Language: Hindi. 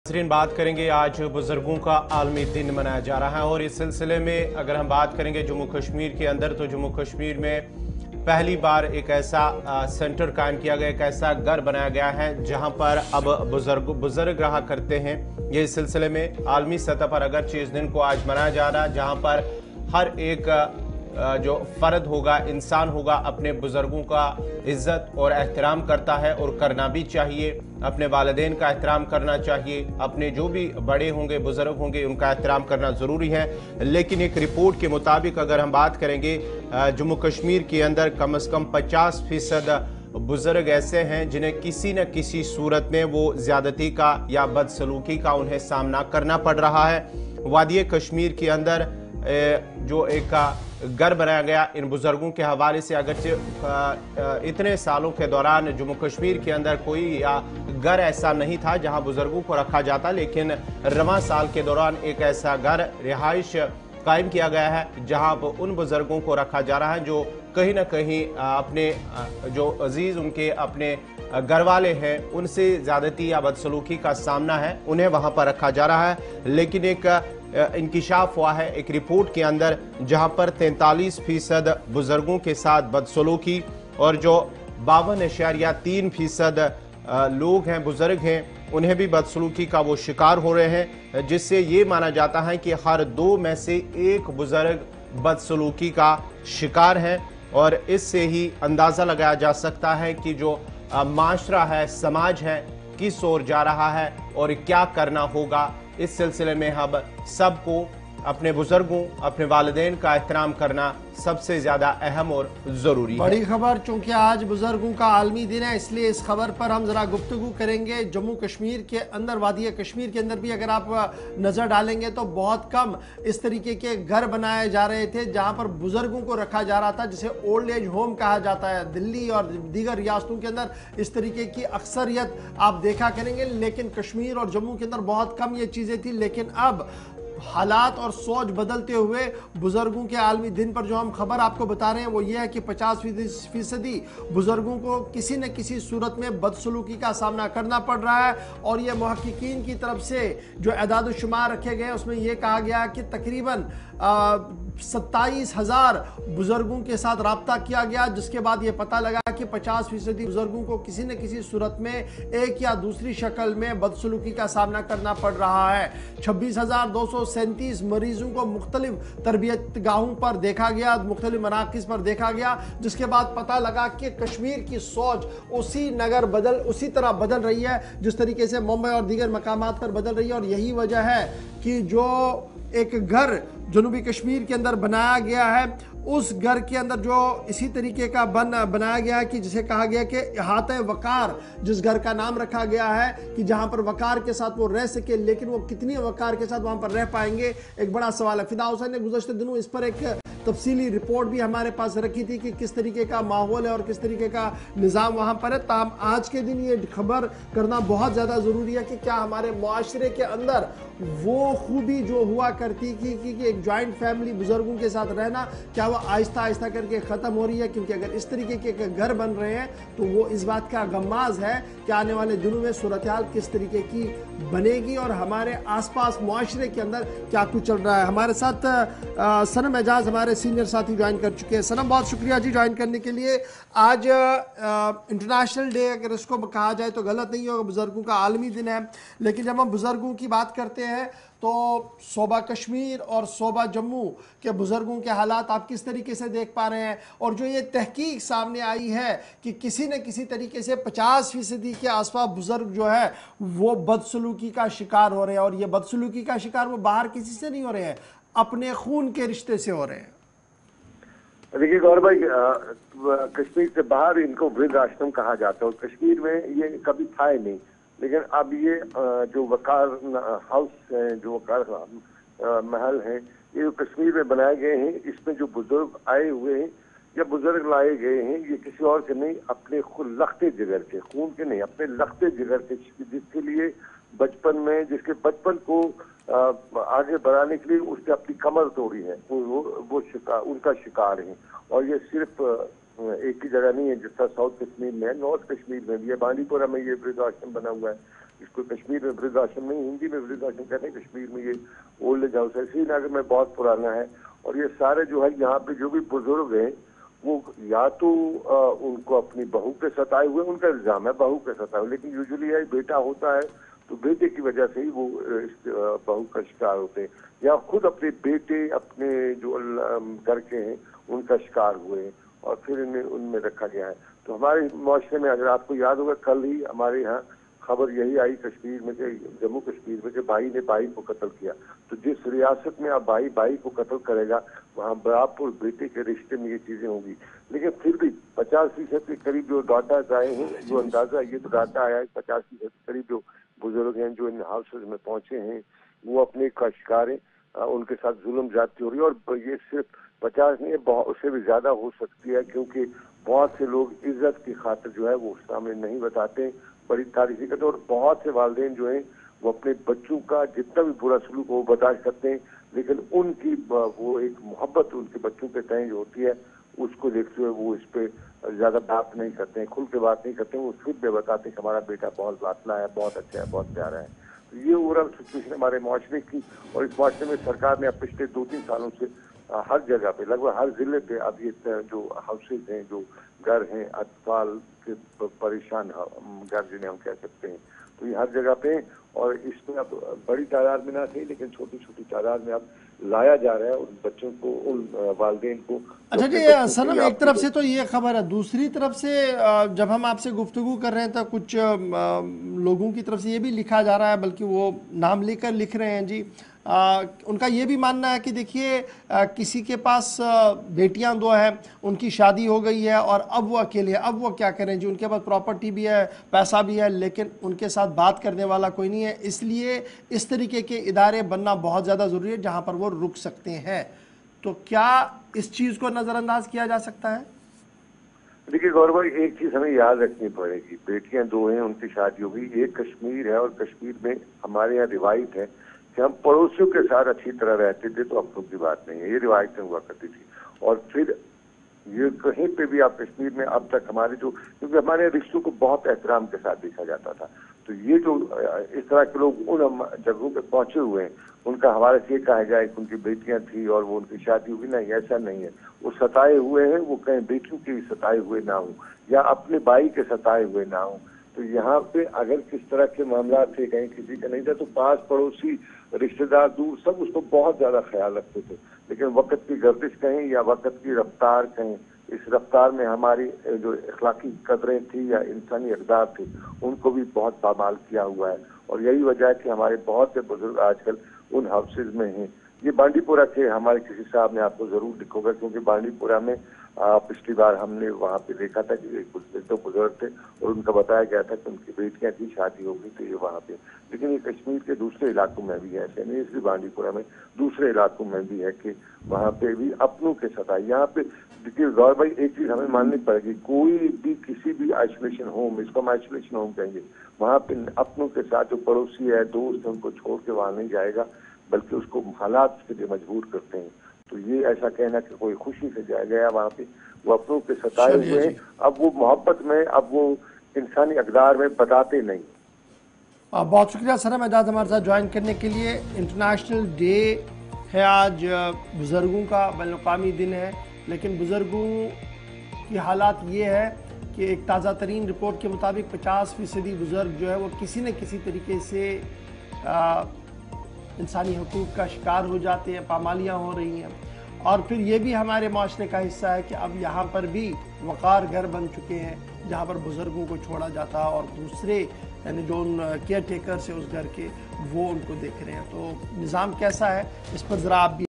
नाज़रीन, बात करेंगे आज बुजुर्गों का आलमी दिन मनाया जा रहा है और इस सिलसिले में अगर हम बात करेंगे जम्मू कश्मीर के अंदर, तो जम्मू कश्मीर में पहली बार एक ऐसा सेंटर कायम किया गया, एक ऐसा घर बनाया गया है जहां पर अब बुजुर्ग रहा करते हैं। ये इस सिलसिले में आलमी सतह पर अगरचे इस दिन को आज मनाया जा रहा है, जहां पर हर एक जो फ़र्द होगा, इंसान होगा, अपने बुजुर्गों का इज्जत और एहतराम करता है और करना भी चाहिए। अपने वालिदैन का एहतराम करना चाहिए, अपने जो भी बड़े होंगे, बुजुर्ग होंगे, उनका एहतराम करना ज़रूरी है। लेकिन एक रिपोर्ट के मुताबिक अगर हम बात करेंगे, जम्मू कश्मीर के अंदर कम से कम 50% बुजुर्ग ऐसे हैं जिन्हें किसी न किसी सूरत में वो ज़्यादती का या बदसलूकी का उन्हें सामना करना पड़ रहा है। वादी कश्मीर के अंदर जो एक घर बनाया गया इन बुजुर्गों के हवाले से, अगरचे इतने सालों के दौरान जम्मू कश्मीर के अंदर कोई घर ऐसा नहीं था जहां बुजुर्गों को रखा जाता, लेकिन रवां साल के दौरान एक ऐसा घर रिहाइश कायम किया गया है जहां उन बुजुर्गों को रखा जा रहा है जो कहीं ना कहीं अपने जो अजीज उनके अपने घर वाले हैं उनसे ज़्यादती या बदसलूकी का सामना है, उन्हें वहां पर रखा जा रहा है। लेकिन एक इंकिशाफ हुआ है एक रिपोर्ट के अंदर जहां पर 43% बुजुर्गों के साथ बदसलूकी और जो 52.3% लोग हैं, बुजुर्ग हैं, उन्हें भी बदसलूकी का वो शिकार हो रहे हैं, जिससे ये माना जाता है कि हर 2 में से 1 बुजुर्ग बदसलूकी का शिकार है। और इससे ही अंदाज़ा लगाया जा सकता है कि जो माशरा है, समाज है, किस ओर जा रहा है और क्या करना होगा। इस सिलसिले में हम सबको अपने बुजुर्गों, अपने वालिदैन का एहतराम करना सबसे ज़्यादा अहम और ज़रूरी है। बड़ी खबर, चूंकि आज बुजुर्गों का आलमी दिन है, इसलिए इस खबर पर हम ज़रा गुफ्तगू करेंगे। जम्मू कश्मीर के अंदर, वादी कश्मीर के अंदर भी अगर आप नज़र डालेंगे तो बहुत कम इस तरीके के घर बनाए जा रहे थे जहां पर बुजुर्गों को रखा जा रहा था, जिसे ओल्ड एज होम कहा जाता है। दिल्ली और दीगर रियासतों के अंदर इस तरीके की अक्सरियत आप देखा करेंगे, लेकिन कश्मीर और जम्मू के अंदर बहुत कम ये चीज़ें थी। लेकिन अब हालात और सोच बदलते हुए बुजुर्गों के आलमी दिन पर जो हम खबर आपको बता रहे हैं वो ये है कि 50% बुजुर्गों को किसी न किसी सूरत में बदसलूकी का सामना करना पड़ रहा है। और ये मुहक्किकीन की तरफ से जो एदाद शुमार रखे गए उसमें यह कहा गया कि तकरीबन 27,000 बुजुर्गों के साथ रब्ता किया गया, जिसके बाद ये पता लगा कि 50% बुजुर्गों को किसी न किसी सूरत में एक या दूसरी शक्ल में बदसलूकी का सामना करना पड़ रहा है। 26,237 मरीजों को मुख्तलिफ तरबियत गाहों पर देखा गया, मुख्तलिफ मराकिज़ पर देखा गया, जिसके बाद पता लगा कि कश्मीर की सोच उसी तरह बदल रही है जिस तरीके से मुंबई और दीगर मकामात पर बदल रही है। और यही वजह है कि जो एक घर जनूबी कश्मीर के अंदर बनाया गया है, उस घर के अंदर जो इसी तरीके का बनाया गया है कि जिसे कहा गया कि इहाते वकार, जिस घर का नाम रखा गया है कि जहां पर वकार के साथ वो रह सके, लेकिन वो कितनी वकार के साथ वहां पर रह पाएंगे, एक बड़ा सवाल है। फिदा हुसैन ने गुज़श्ते दिनों इस पर एक तफसीली रिपोर्ट भी हमारे पास रखी थी कि किस तरीके का माहौल है और किस तरीके का निज़ाम वहाँ पर है। ताहम आज के दिन ये खबर करना बहुत ज़्यादा ज़रूरी है कि क्या हमारे मुआशरे के अंदर वो खूबी जो हुआ करती थी कि एक जॉइंट फैमिली, बुजुर्गों के साथ रहना, क्या वो आहिस्ता आहिस्ता करके ख़त्म हो रही है। क्योंकि अगर इस तरीके के घर बन रहे हैं तो वो इस बात का गम्माज है कि आने वाले दिनों में सूरत हाल किस तरीके की बनेगी और हमारे आसपास मुआशरे के अंदर क्या कुछ चल रहा है। हमारे साथ सनम एजाज हमारे सीनियर साथी ज्वाइन कर चुके हैं। सनम, बहुत शुक्रिया जी ज्वाइन करने के लिए। आज इंटरनेशनल डे अगर इसको कहा जाए तो गलत नहीं होगा, बुजुर्गों का आलमी दिन है। लेकिन जब हम बुजुर्गों की बात करते हैं तो सूबा कश्मीर और सूबा जम्मू के बुजुर्गों के हालात आप किस तरीके से देख पा रहे हैं? और जो ये तहकीक सामने आई है कि किसी न किसी तरीके से 50% के आसपास बुजुर्ग जो है वो बदसलूकी का शिकार हो रहे हैं, और ये बदसलूकी का शिकार वो बाहर किसी से नहीं हो रहे हैं, अपने खून के रिश्ते से हो रहे हैं। देखिए गौरव भाई, कश्मीर से बाहर इनको वृद्ध आश्रम कहा जाता है और कश्मीर में ये कभी था ही नहीं। लेकिन अब ये जो वकार हाउस हैं, जो वकार महल हैं, ये जो कश्मीर में बनाए गए हैं, इसमें जो बुजुर्ग आए हुए हैं या बुजुर्ग लाए गए हैं, ये किसी और के नहीं, अपने खुद लखते जिगर के, खून के नहीं, अपने लखते जिगर के, जिसके लिए बचपन में, जिसके बचपन को आगे बढ़ाने के लिए उसने अपनी कमर तोड़ी है, वो शिकार, उनका शिकार है। और ये सिर्फ एक ही जगह नहीं है, जिस तरह साउथ कश्मीर में है, नॉर्थ कश्मीर में भी है, बांदीपुरा में ये वृद्ध आश्रम बना हुआ है, इसको कश्मीर में वृद्ध आश्रम नहीं, हिंदी में वृद्ध आश्रम कहते हैं, कश्मीर में ये ओल्ड एज हाउस है। श्रीनगर में बहुत पुराना है और ये सारे जो है यहाँ पे जो भी बुजुर्ग हैं वो या तो उनको अपनी बहू के सताए हुए, उनका इल्जाम है बहू के सताए हुए, लेकिन यूजुअली है बेटा होता है तो बेटे की वजह से ही वो बहू का शिकार होते हैं, या खुद अपने बेटे अपने जो घर के हैं उनका शिकार हुए और फिर इन्हें उनमें रखा गया है। तो हमारे मुआशरे में अगर आपको याद होगा कल ही हमारे यहाँ खबर यही आई कश्मीर में कि जम्मू कश्मीर में कि भाई ने भाई को कत्ल किया। तो जिस रियासत में अब भाई भाई को कत्ल करेगा वहाँ बाप और बेटे के रिश्ते में ये चीजें होंगी। लेकिन फिर भी 50% के करीब जो डाटा आए हैं, जो अंदाजा ये तो डाटा आया है 50% के करीब जो बुजुर्ग हैं जो इन हाउसेज में पहुंचे हैं वो अपने का शिकार हैं, उनके साथ जुल्म ज्यादती हो रही है। और ये सिर्फ 50 नहीं, उससे भी ज्यादा हो सकती है, क्योंकि बहुत से लोग इज्जत की खातिर जो है वो सामने नहीं बताते, बड़ी तारीफी करते हैं। और बहुत से वालिदैन जो हैं वो अपने बच्चों का जितना भी बुरा सलूक हो वो बर्दाश्त करते हैं, लेकिन उनकी वो एक मोहब्बत उनके बच्चों के तय जो होती है उसको देखते हुए वो इस पे ज्यादा बात नहीं करते हैं, खुल के बात नहीं करते हैं। वो खुद भी बताते हैं कि हमारा बेटा बहुत लाडला है, बहुत अच्छा है, बहुत प्यारा है। तो ये ओवरऑल सिचुएशन हमारे मुआशरे की, और इस मुआशरे में सरकार ने अब पिछले 2-3 सालों से हर जगह पे लगभग हर जिले पे अब ये जो हाउसेज हैं, जो घर हैं अतफाल के परेशान घर जिन्हें हम कह सकते हैं, तो ये हर जगह पे, और इसमें अब बड़ी तादाद में ना सही लेकिन छोटी छोटी तादाद में अब लाया जा रहा है उन बच्चों को, उन वालिदैन को। अच्छा जी सनम, एक तरफ से तो ये खबर है, दूसरी तरफ से जब हम आपसे गुफ्तगू कर रहे हैं तो कुछ लोगों की तरफ से ये भी लिखा जा रहा है, बल्कि वो नाम लेकर लिख रहे हैं जी, उनका ये भी मानना है कि देखिए किसी के पास बेटियां 2 हैं, उनकी शादी हो गई है और अब वो अकेले हैं, अब वो क्या करें जी, उनके पास प्रॉपर्टी भी है, पैसा भी है, लेकिन उनके साथ बात करने वाला कोई नहीं है। इसलिए इस तरीके के इदारे बनना बहुत ज़्यादा ज़रूरी है जहां पर वो रुक सकते हैं। तो क्या इस चीज़ को नज़रअंदाज किया जा सकता है? देखिए गौरव भाई, एक चीज हमें याद रखनी पड़ेगी, बेटियां 2 हैं, उनकी शादी हो गई, एक कश्मीर है और कश्मीर में हमारे यहाँ रिवायत है कि हम पड़ोसियों के साथ अच्छी तरह रहते थे, तो अफसोस की बात नहीं है, ये रिवायतें हुआ करती थी। और फिर ये कहीं पे भी आप कश्मीर में अब तक हमारे जो, क्योंकि हमारे रिश्तों को बहुत एहतराम के साथ देखा जाता था, तो ये जो इस तरह के लोग उन जगहों पे पहुंचे हुए हैं उनका हवाले से कहा जाए कि उनकी बेटियां थी और वो उनकी शादी हुई, नहीं ऐसा नहीं है। वो सताए हुए हैं, वो कहीं बेटियों के सताए हुए ना हो या अपने भाई के सताए हुए ना हो। तो यहाँ पे अगर किस तरह के मामला थे, कहीं किसी का नहीं था, तो पास पड़ोसी रिश्तेदार दूर सब उसको बहुत ज्यादा ख्याल रखते थे। लेकिन वक्त की गर्दिश कहें या वक्त की रफ्तार कहें, इस रफ्तार में हमारी जो अखलाकी कदरें थी या इंसानी अक़दार थे उनको भी बहुत पामाल किया हुआ है। और यही वजह है कि हमारे बहुत से बुजुर्ग आजकल उन हाउसेज में हैं। ये बांडीपुरा के हमारे किसी साहब ने आपको जरूर दिखोगा, क्योंकि बांडीपुरा में पिछली बार हमने वहाँ पे देखा था कि एक तो बुजुर्ग थे और उनका बताया गया था कि उनकी बेटियां थी, शादी हो गई, तो ये वहाँ पे। लेकिन ये कश्मीर के दूसरे इलाकों में भी है, ऐसे नहीं सिर्फ बांडीपुरा में, दूसरे इलाकों में भी है कि वहाँ पे भी अपनों के सताए। यहाँ पे देखिए गौर भाई, एक चीज हमें माननी पड़ेगी, कोई भी किसी भी आइसोलेशन होम, इसको हम आइसोलेशन होम कहेंगे, वहाँ पे अपनों के साथ जो पड़ोसी है, दोस्त है, उनको छोड़ के वहाँ नहीं जाएगा, बल्कि उसको हालात के लिए मजबूर करते हैं। तो ये ऐसा कहना कि कोई खुशी से जाया गया वहाँ पे, वो अपनों के सताए हुए हैं, अब वो मोहब्बत में, अब वो इंसानी अक़दार में बताते नहीं। बहुत शुक्रिया सनम एजाज हमारे साथ ज्वाइन करने के लिए। इंटरनेशनल डे है आज, बुजुर्गों का बैनुल-अक़वामी दिन है, लेकिन बुजुर्गों की हालात ये है कि एक ताज़ा तरीन रिपोर्ट के मुताबिक 50% बुजुर्ग जो है वो किसी न किसी तरीके से इंसानी हकूक़ का शिकार हो जाते हैं, पामालियाँ हो रही हैं। और फिर ये भी हमारे माशरे का हिस्सा है कि अब यहाँ पर भी वक़ार घर बन चुके हैं जहाँ पर बुज़ुर्गों को छोड़ा जाता है और दूसरे यानी जो उन केयर टेकर्स है उस घर के, वो उनको देख रहे हैं। तो निज़ाम कैसा है इस पर ज़रा आप भी